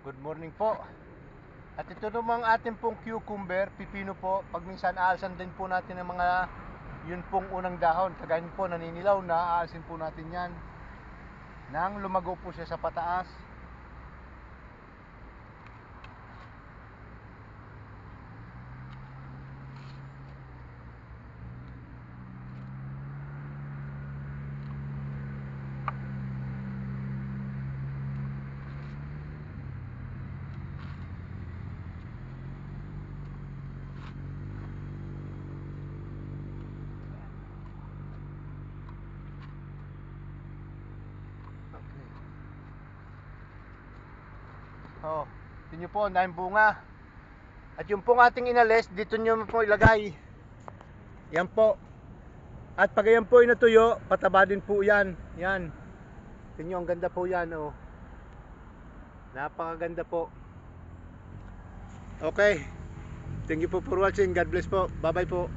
Good morning po. At ito namang ating pong cucumber, pipino po. Pag minsan aalsan din po natin ang mga yun pong unang dahon. Kagaya po naninilaw na, aalsin po natin yan nang lumago po siya sa pataas. Oh, tingnan nyo po, dahil bunga. At yung pong ating inalis, dito nyo po ilagay. Yan po. At pag yan po ay natuyo, pataba din po yan. Yan. Tingnan nyo, ang ganda po yan. Oh. Napakaganda po. Okay. Thank you po for watching. God bless po. Bye bye po.